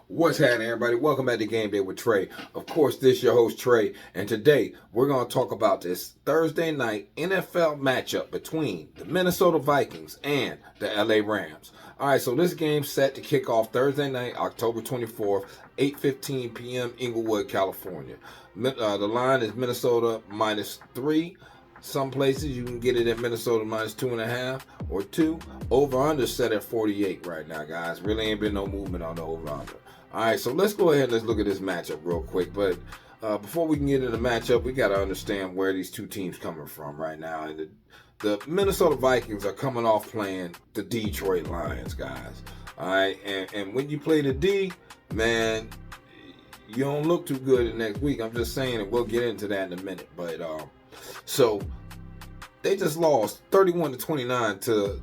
What's happening, everybody? Welcome back to Game Day with Trey. Of course, this is your host, Trey, and today we're going to talk about this Thursday night NFL matchup between the Minnesota Vikings and the LA Rams. All right, so this game's set to kick off Thursday night, October 24th, 8:15 p.m. Inglewood, California. The line is Minnesota -3. Some places you can get it at Minnesota -2.5 or 2. Over-under set at 48 right now, guys. Really ain't been no movement on the over-under. All right, so let's go ahead and let's look at this matchup real quick. But before we can get into the matchup, we got to understand where these two teams coming from right now. And the Minnesota Vikings are coming off playing the Detroit Lions, guys. All right, and when you play the D, man, you don't look too good the next week. I'm just saying, and we'll get into that in a minute. But so they just lost 31-29 to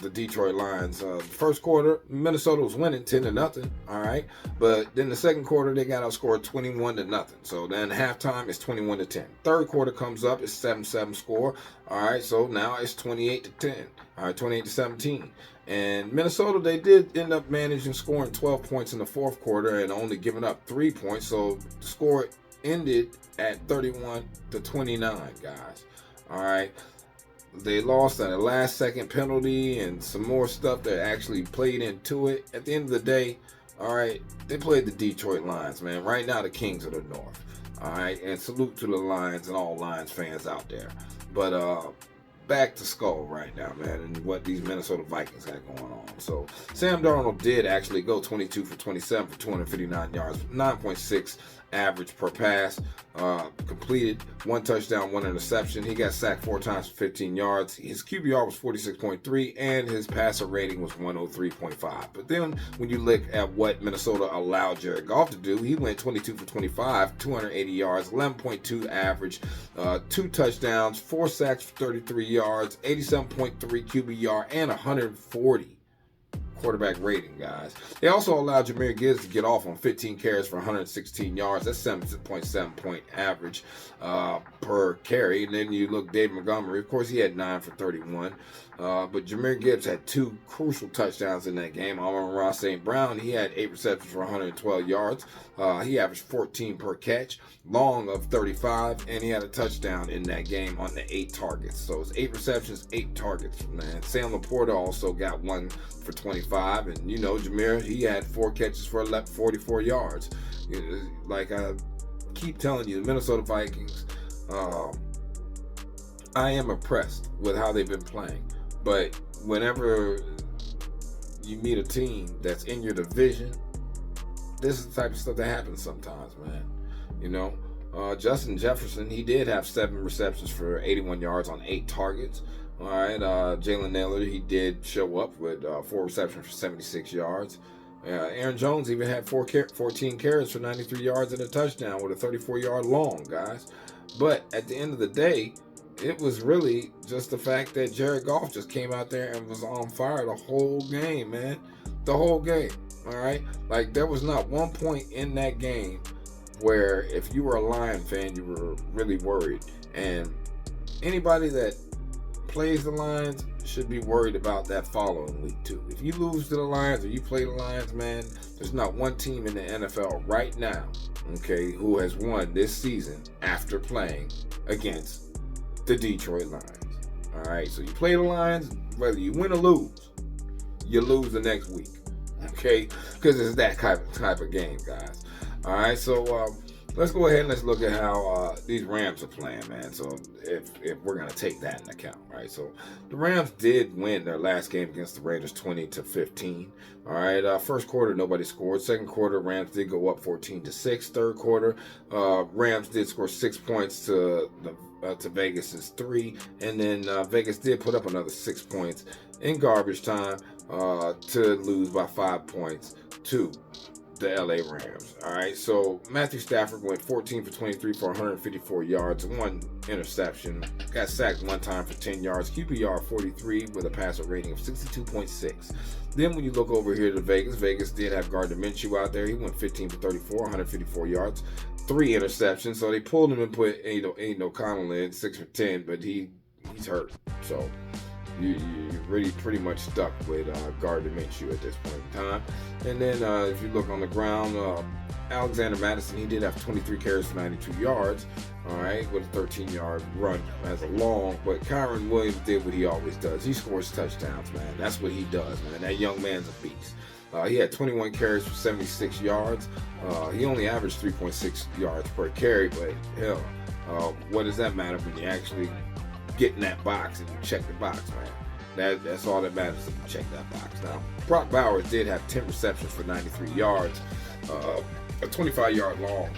the Detroit Lions. First quarter, Minnesota was winning 10-0. All right, but then the second quarter they got outscored 21-0. So then halftime it's 21-10. Third quarter comes up, it's 7-7 score. All right, so now it's 28-10. All right, 28-17. And Minnesota, they did end up managing scoring 12 points in the fourth quarter and only giving up 3 points. So the score ended at 31-29, guys. All right, they lost at a last-second penalty and some more stuff that actually played into it. At the end of the day, all right, they played the Detroit Lions, man. Right now, the Kings of the North. All right, and salute to the Lions and all Lions fans out there. But back to Skull right now, man, and what these Minnesota Vikings got going on. So Sam Darnold did actually go 22 for 27 for 259 yards, 9.6 average per pass, completed 1 touchdown, 1 interception. He got sacked 4 times for 15 yards. His QBR was 46.3, and his passer rating was 103.5. But then when you look at what Minnesota allowed Jared Goff to do, he went 22 for 25, 280 yards, 11.2 average, 2 touchdowns, 4 sacks for 33 yards, 87.3 QBR, and 140 quarterback rating, guys. They also allowed Jahmyr Gibbs to get off on 15 carries for 116 yards. That's 7.7 point average per carry. And then you look David Montgomery. Of course, he had 9 for 31. But Jahmyr Gibbs had 2 crucial touchdowns in that game. Amon-Ra St. Brown, he had 8 receptions for 112 yards. He averaged 14 per catch, long of 35, and he had a touchdown in that game on the 8 targets. So it's 8 receptions, 8 targets, man. Sam Laporta also got 1 for 25, and you know, Jahmyr, he had 4 catches for 44 yards. Like I keep telling you, the Minnesota Vikings, I am impressed with how they've been playing. But whenever you meet a team that's in your division, this is the type of stuff that happens sometimes, man. You know, Justin Jefferson, he did have 7 receptions for 81 yards on 8 targets. All right, Jalen Naylor, he did show up with 4 receptions for 76 yards. Aaron Jones even had 14 carries for 93 yards and a touchdown with a 34-yard long, guys. But at the end of the day, it was really just the fact that Jared Goff just came out there and was on fire the whole game, man. The whole game, all right? Like, there was not one point in that game where if you were a Lion fan, you were really worried. And anybody that plays the Lions should be worried about that following week, too. If you lose to the Lions or you play the Lions, man, there's not one team in the NFL right now, okay, who has won this season after playing against the Detroit Lions. All right, so you play the Lions, whether you win or lose, you lose the next week, okay? Because it's that type of game, guys. All right, so let's go ahead and let's look at how these Rams are playing, man. So if we're gonna take that into account, right? So the Rams did win their last game against the Raiders 20-15. All right, first quarter nobody scored. Second quarter Rams did go up 14-6. Third quarter Rams did score 6 points to Vegas's 3, and then Vegas did put up another 6 points in garbage time to lose by 5 points to the LA Rams. All right, so Matthew Stafford went 14 for 23 for 154 yards, 1 interception, got sacked 1 time for 10 yards, QBR 43 with a passer rating of 62.6. Then when you look over here to Vegas did have Gardner Minshew out there. He went 15 for 34, 154 yards, 3 interceptions. So they pulled him and put Aiden O'Connell in 6 for 10, but he's hurt. So you're really pretty much stuck with Gardner Minshew at this point in time. And then if you look on the ground, Alexander Madison, he did have 23 carries for 92 yards, all right, with a 13-yard run as a long. But Kyron Williams did what he always does. He scores touchdowns, man. That's what he does, man. That young man's a beast. He had 21 carries for 76 yards. He only averaged 3.6 yards per carry, but hell, what does that matter when you actually get in that box and you check the box, man? That's all that matters if you check that box. Now, Brock Bowers did have 10 receptions for 93 yards, a 25-yard long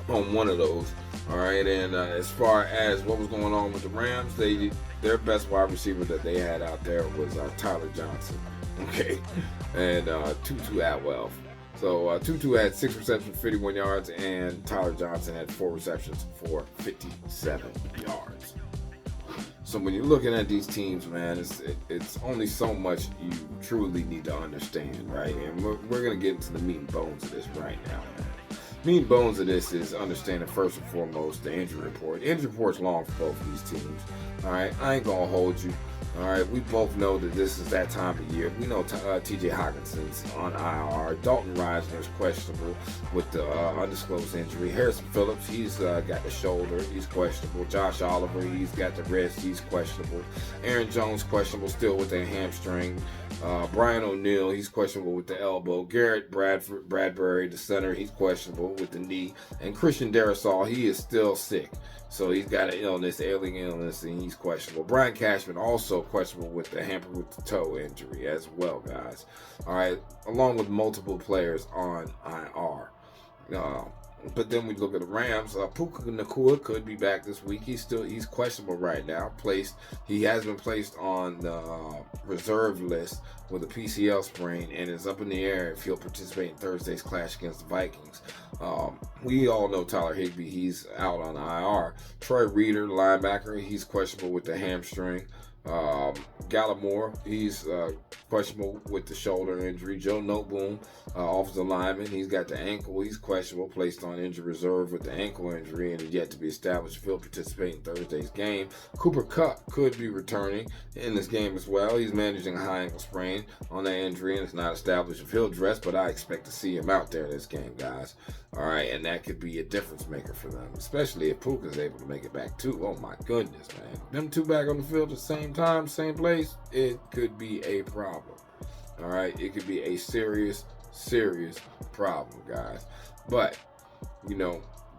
on one of those. All right, and as far as what was going on with the Rams, their best wide receiver that they had out there was Tyler Johnson. Okay, and Tutu Atwell. So Tutu had 6 receptions for 51 yards, and Tyler Johnson had 4 receptions for 57 yards. So when you're looking at these teams, man, it's only so much you truly need to understand, right? And we're going to get into the meat and bones of this right now, man. Meat and bones of this is understanding first and foremost the injury report. The injury report's long for both of these teams. All right, I ain't going to hold you. All right, we both know that this is that time of year. We know T.J. Hawkinson's on IR. Dalton Reisner is questionable with the undisclosed injury. Harrison Phillips, he's got the shoulder. He's questionable. Josh Oliver, he's got the wrist. He's questionable. Aaron Jones, questionable still with a hamstring. Brian O'Neill, he's questionable with the elbow. Garrett Bradbury, the center, he's questionable with the knee. And Christian Darrisaw, he is still sick. So he's got an illness, alien illness, and he's questionable. Brian Cashman also questionable with the hamper with the toe injury as well, guys. All right, along with multiple players on IR. But then we look at the Rams. Puka Nacua could be back this week. He's questionable right now. He has been placed on the reserve list with a PCL sprain and is up in the air if he'll participate in Thursday's clash against the Vikings. We all know Tyler Higbee. He's out on IR. Troy Reeder, linebacker, he's questionable with the hamstring. Gallimore, he's questionable with the shoulder injury. Joe Noteboom, offensive lineman, he's got the ankle. He's questionable, placed on injury reserve with the ankle injury, and is yet to be established if he'll participate in Thursday's game. Cooper Kupp could be returning in this game as well. He's managing a high ankle sprain on that injury, and it's not established if he'll dress, but I expect to see him out there in this game, guys. All right, and that could be a difference maker for them, especially if Puka's able to make it back too. Oh my goodness, man. Them two back on the field at the same time, same place, it could be a problem. All right, it could be a serious problem, guys. But,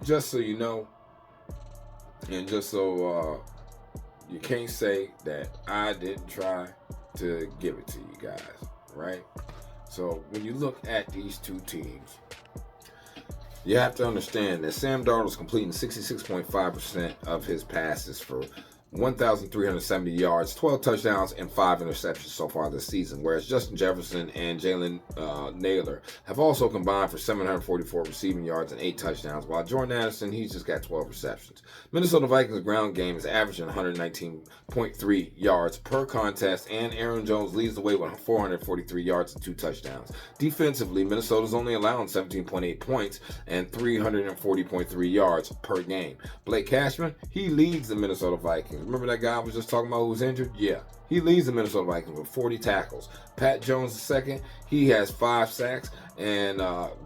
just so you know, and just so you can't say that I didn't try to give it to you guys, right? So when you look at these two teams, you have to understand that Sam Darnold is completing 66.5% of his passes for 1,370 yards, 12 touchdowns, and 5 interceptions so far this season, whereas Justin Jefferson and Jalen Naylor have also combined for 744 receiving yards and 8 touchdowns, while Jordan Addison, he's just got 12 receptions. Minnesota Vikings ground game is averaging 119.3 yards per contest, and Aaron Jones leads the way with 443 yards and 2 touchdowns. Defensively, Minnesota's only allowing 17.8 points and 340.3 yards per game. Blake Cashman, he leads the Minnesota Vikings. Remember that guy I was just talking about who was injured? Yeah. He leads the Minnesota Vikings with 40 tackles. Pat Jones II, he has 5 sacks. And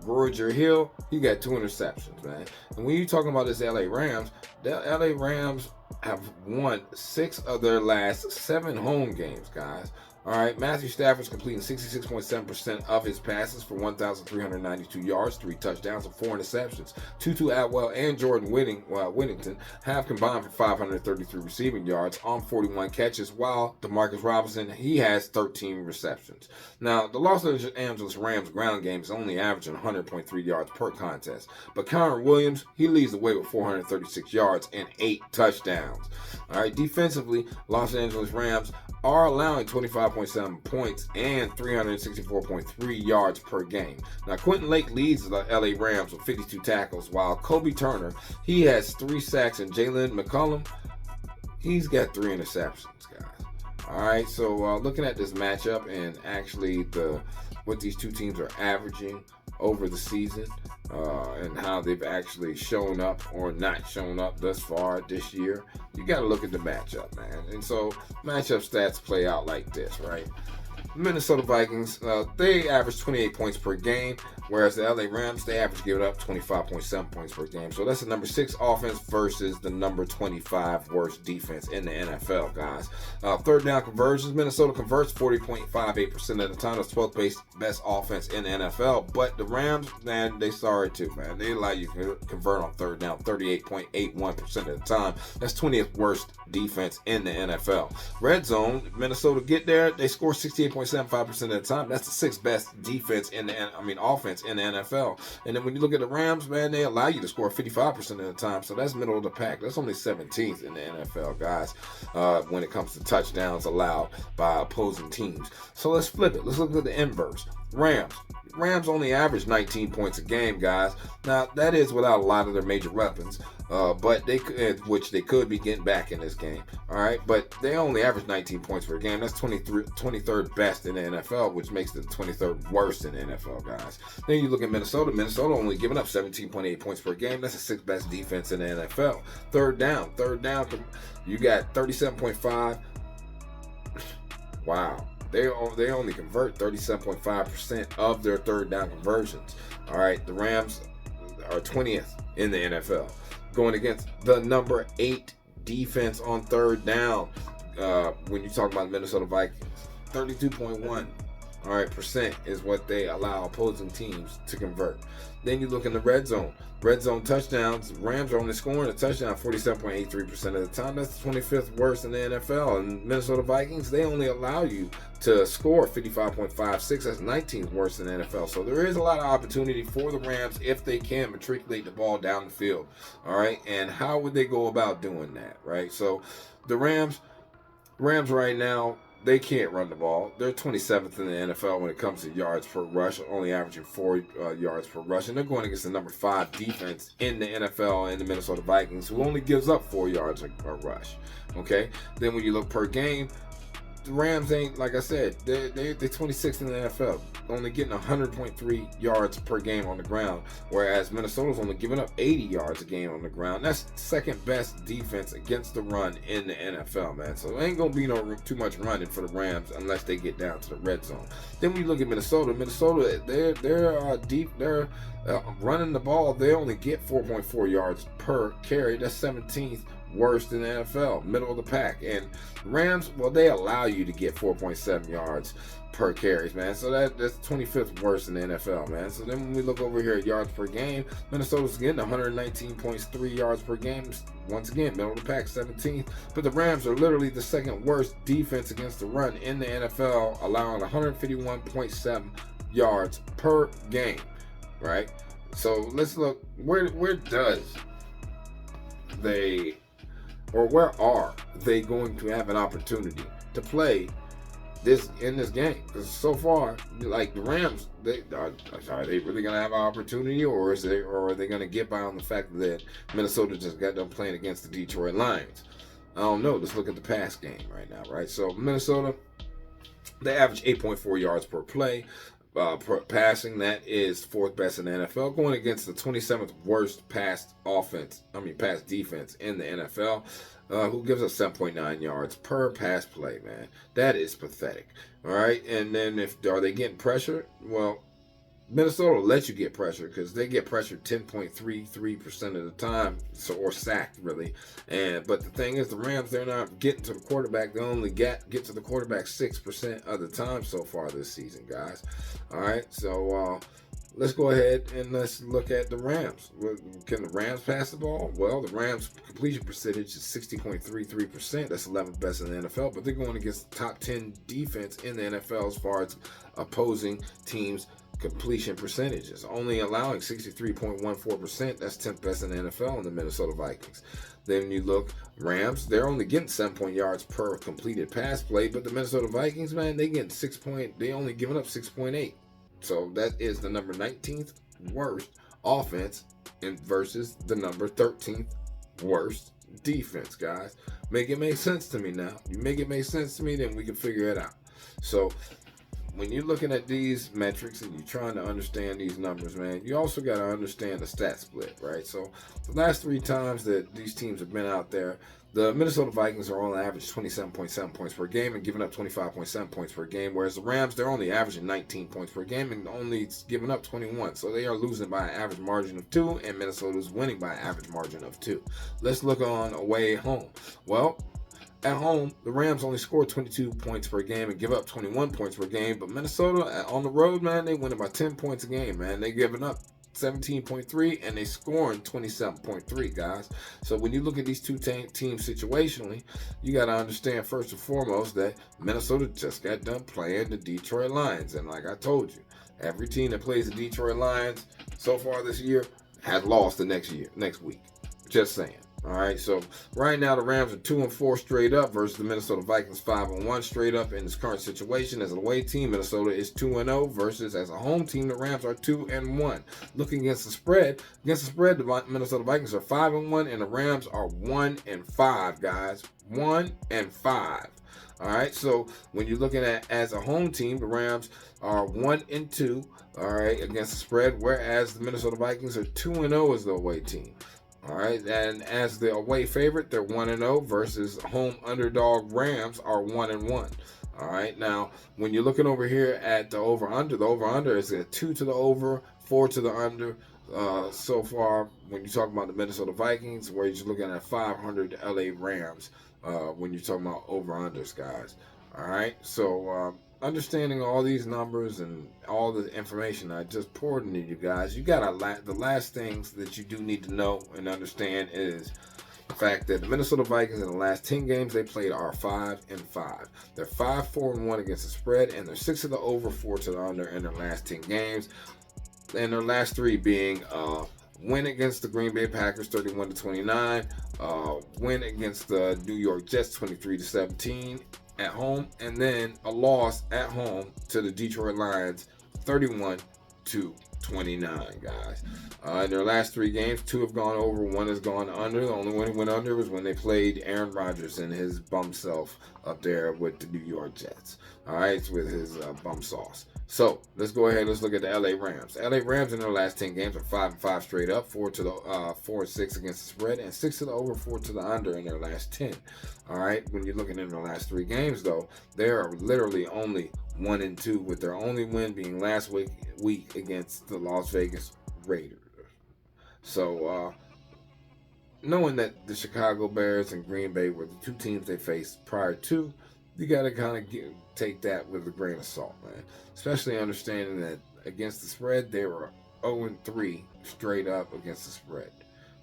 Roger Hill, he got 2 interceptions, man. And when you're talking about this LA Rams, the LA Rams have won 6 of their last 7 home games, guys. All right, Matthew Stafford's completing 66.7% of his passes for 1,392 yards, 3 touchdowns, and 4 interceptions. Tutu Atwell and Jordan Whittington have combined for 533 receiving yards on 41 catches, while DeMarcus Robinson, he has 13 receptions. Now, the Los Angeles Rams ground game is only averaging 100.3 yards per contest, but Kyron Williams, he leads the way with 436 yards and 8 touchdowns. All right, defensively, Los Angeles Rams are allowing 25.7 points and 364.3 yards per game. Now, Quentin Lake leads the LA Rams with 52 tackles, while Kobe Turner, he has 3 sacks, and Jalen McCollum, he's got 3 interceptions, guys. All right, so looking at this matchup and actually what these two teams are averaging over the season and how they've actually shown up or not shown up thus far this year, you got to look at the matchup, man. And so matchup stats play out like this, right? Minnesota Vikings, they average 28 points per game, whereas the LA Rams, they average giving up 25.7 points per game. So that's the number 6 offense versus the number 25 worst defense in the NFL, guys. Third down conversions, Minnesota converts 40.58% of the time. That's 12th best offense in the NFL. But the Rams, man, they sorry too, man. They allow you to convert on third down 38.81% of the time. That's 20th worst defense in the NFL. Red zone, Minnesota get there, they score 68.75% of the time. That's the 6th best defense offense in the NFL. And then when you look at the Rams, man, they allow you to score 55% of the time. So that's middle of the pack. That's only 17th in the NFL, guys, when it comes to touchdowns allowed by opposing teams. So let's flip it. Let's look at the inverse. Rams only average 19 points a game, guys. Now, that is without a lot of their major weapons, but which they could be getting back in this game. All right, but they only average 19 points per game. That's 23rd best in the NFL, which makes it the 23rd worst in the NFL, guys. Then you look at Minnesota. Minnesota only giving up 17.8 points per game. That's the 6th best defense in the NFL. Third down, you got 37.5. Wow. They only convert 37.5% of their third down conversions. All right, the Rams are 20th in the NFL, going against the number 8 defense on third down. When you talk about the Minnesota Vikings, 32.1. All right, percent is what they allow opposing teams to convert. Then you look in the red zone. Red zone touchdowns, Rams are only scoring a touchdown 47.83% of the time. That's the 25th worst in the NFL. And Minnesota Vikings, they only allow you to score 55.56. That's 19th worst in the NFL. So there is a lot of opportunity for the Rams if they can matriculate the ball down the field. All right, and how would they go about doing that, right? So the Rams right now, they can't run the ball. They're 27th in the NFL when it comes to yards per rush, only averaging 4 yards per rush. And they're going against the number 5 defense in the NFL and the Minnesota Vikings, who only gives up 4 yards a rush. Okay? Then when you look per game, the Rams ain't, like I said, they're 26th in the NFL, only getting 100.3 yards per game on the ground, whereas Minnesota's only giving up 80 yards a game on the ground. That's 2nd best defense against the run in the NFL, man. So there ain't gonna be too much running for the Rams unless they get down to the red zone. Then when you look at Minnesota, they're deep. They're running the ball. They only get 4.4 yards per carry. That's 17th worst in the NFL, middle of the pack. And Rams, well, they allow you to get 4.7 yards per carries, man. So that's 25th worst in the NFL, man. So then when we look over here at yards per game, Minnesota's getting 119.3 yards per game. Once again, middle of the pack, 17th. But the Rams are literally the 2nd worst defense against the run in the NFL, allowing 151.7 yards per game, right? So let's look, where are they going to have an opportunity to play in this game? Because so far, like the Rams, are they really going to have an opportunity, or are they going to get by on the fact that Minnesota just got done playing against the Detroit Lions? I don't know. Let's look at the pass game right now, right? So Minnesota, they average 8.4 yards per play. Passing, that is 4th best in the NFL, going against the 27th worst pass defense in the NFL, who gives us 7.9 yards per pass play, man. That is pathetic. All right, and then are they getting pressure? Well, Minnesota lets you get pressure because they get pressured 10.33% of the time, or sacked really. But the thing is, the Rams, they're not getting to the quarterback. They only get to the quarterback 6% of the time so far this season, guys. All right, so let's go ahead and let's look at the Rams. Can the Rams pass the ball? Well, the Rams completion percentage is 60.33%. That's 11th best in the NFL, but they're going against the top 10 defense in the NFL as far as opposing teams' completion percentages, only allowing 63.14%. That's 10th best in the NFL in the Minnesota Vikings. Then you look, Rams, they're only getting 7 yards per completed pass play, but the Minnesota Vikings, man, they only giving up 6.8. So that is the number 19th worst offense versus the number 13th worst defense, guys. Make it make sense to me now. You make it make sense to me, then we can figure it out. So when you're looking at these metrics and you're trying to understand these numbers, man, you also got to understand the stat split, right? So the last 3 times that these teams have been out there, the Minnesota Vikings are on average 27.7 points per game and giving up 25.7 points per game, whereas the Rams, they're only averaging 19 points per game and only giving up 21. So they are losing by an average margin of 2, and Minnesota's winning by an average margin of 2. Let's look on away home. Well, at home, the Rams only score 22 points per game and give up 21 points per game, but Minnesota on the road, man, they win by 10 points a game, man. They giving up 17.3 and they scoring 27.3, guys. So when you look at these two teams situationally, you got to understand first and foremost that Minnesota just got done playing the Detroit Lions, and like I told you, every team that plays the Detroit Lions so far this year has lost the next week. Just saying. All right, so right now the Rams are 2-4 straight up versus the Minnesota Vikings 5-1 straight up in this current situation. As an away team, Minnesota is 2-0 versus as a home team, the Rams are 2-1. Looking against the spread, the Minnesota Vikings are 5-1 and the Rams are 1-5, guys. 1-5. All right, so when you're looking at as a home team, the Rams are 1-2, all right, against the spread, whereas the Minnesota Vikings are 2-0 as the away team. All right, and as the away favorite, they're 1-0 versus home underdog Rams are 1-1. All right, now when you're looking over here at the over/under is a 2 to the over, 4 to the under. So far, when you're talking about the Minnesota Vikings, where you're looking at 500 LA Rams, when you're talking about over/unders, guys. All right, so understanding all these numbers and all the information I just poured into you guys, you got the last things that you do need to know and understand is the fact that the Minnesota Vikings in the last 10 games they played are 5-5. They're 5-4-1 against the spread, and they're 6 to the over, 4 to the under in their last 10 games. And their last 3 being win against the Green Bay Packers 31-29, win against the New York Jets 23-17 at home, and then a loss at home to the Detroit Lions 31-29, guys. In their last 3 games, 2 have gone over, 1 has gone under. The only one who went under was when they played Aaron Rodgers and his bum self up there with the New York Jets. All right, with his bum sauce. So let's go ahead. Let's look at the LA Rams. LA Rams in their last 10 games are 5-5 straight up, 4-6 against the spread, and 6 to the over, 4 to the under in their last 10. All right. When you're looking at their last 3 games, though, they are literally only 1-2, with their only win being last week against the Las Vegas Raiders. So knowing that the Chicago Bears and Green Bay were the 2 teams they faced prior to, you got to kind of take that with a grain of salt, man. Especially understanding that against the spread, they were 0-3 straight up against the spread.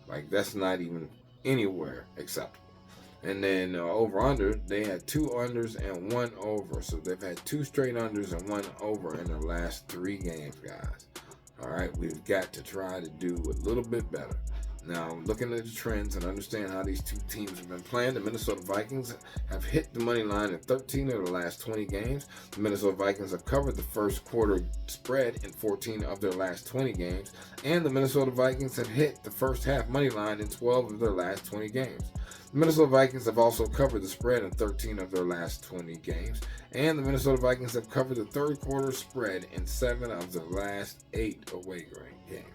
Like, that's not even anywhere acceptable. And then over/under, they had 2 unders and 1 over. So they've had 2 straight unders and 1 over in their last 3 games, guys. All right, we've got to try to do a little bit better. Now, looking at the trends and understand how these 2 teams have been playing, the Minnesota Vikings have hit the money line in 13 of the last 20 games. The Minnesota Vikings have covered the first quarter spread in 14 of their last 20 games. And the Minnesota Vikings have hit the first half money line in 12 of their last 20 games. The Minnesota Vikings have also covered the spread in 13 of their last 20 games. And the Minnesota Vikings have covered the third quarter spread in 7 of their last 8 away games.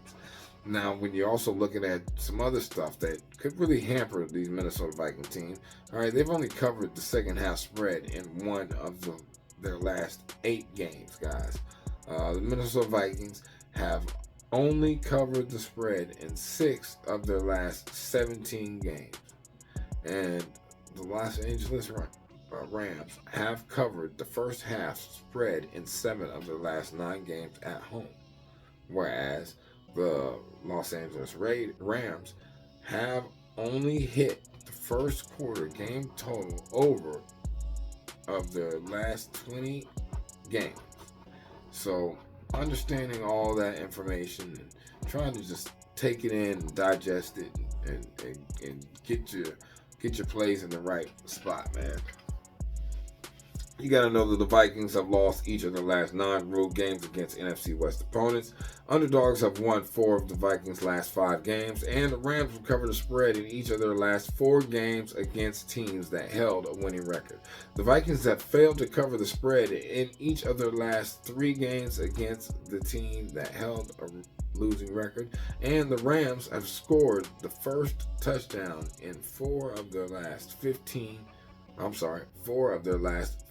Now, when you're also looking at some other stuff that could really hamper these Minnesota Viking teams, all right, they've only covered the second half spread in 1 of their last 8 games, guys. The Minnesota Vikings have only covered the spread in 6 of their last 17 games. And the Los Angeles Rams have covered the first half spread in 7 of their last 9 games at home. Whereas the Los Angeles Rams have only hit the first quarter game total over of their last 20 games. So understanding all that information and trying to just take it in and digest it and get your plays in the right spot, man. You got to know that the Vikings have lost each of their last 9 road games against NFC West opponents. Underdogs have won 4 of the Vikings' last 5 games, and the Rams have covered the spread in each of their last 4 games against teams that held a winning record. The Vikings have failed to cover the spread in each of their last 3 games against the team that held a losing record, and the Rams have scored the first touchdown in 4 of their last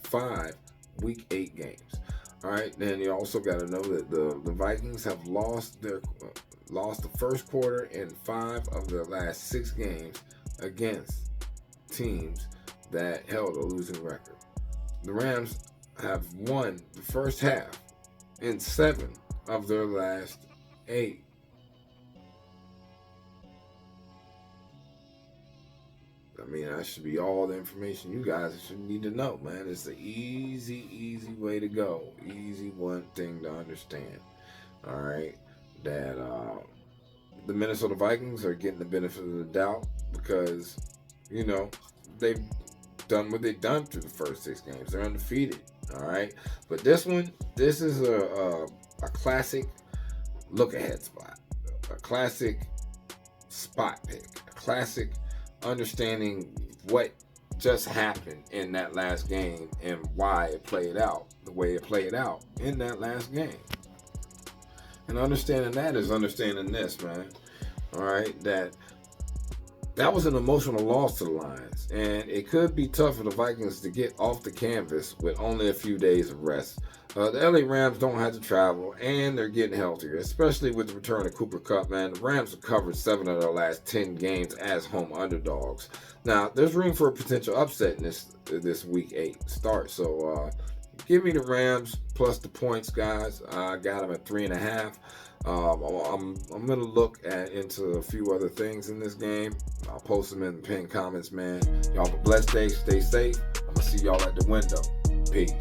5 Week 8 games. All right, then you also got to know that the Vikings have lost the first quarter in 5 of their last 6 games against teams that held a losing record. The Rams have won the first half in 7 of their last 8. I mean, that should be all the information you guys should need to know, man. It's an easy way to go. Easy one thing to understand. All right, that the Minnesota Vikings are getting the benefit of the doubt because, you know, they've done what they've done through the first 6 games. They're undefeated. All right, but this is a classic look ahead spot, a classic spot pick, a classic understanding what just happened in that last game and why it played out the way it played out in that last game. And understanding that is understanding this, man. All right, that was an emotional loss to the Lions, and it could be tough for the Vikings to get off the canvas with only a few days of rest. The LA Rams don't have to travel, and they're getting healthier, especially with the return of Cooper Kupp, man. The Rams have covered 7 of their last 10 games as home underdogs. Now, there's room for a potential upset in this Week 8 start, so give me the Rams plus the points, guys. I got them at 3.5. I'm gonna look into a few other things in this game. I'll post them in the pinned comments, man. Y'all have a blessed day. Stay safe. I'm gonna see y'all at the window. Peace.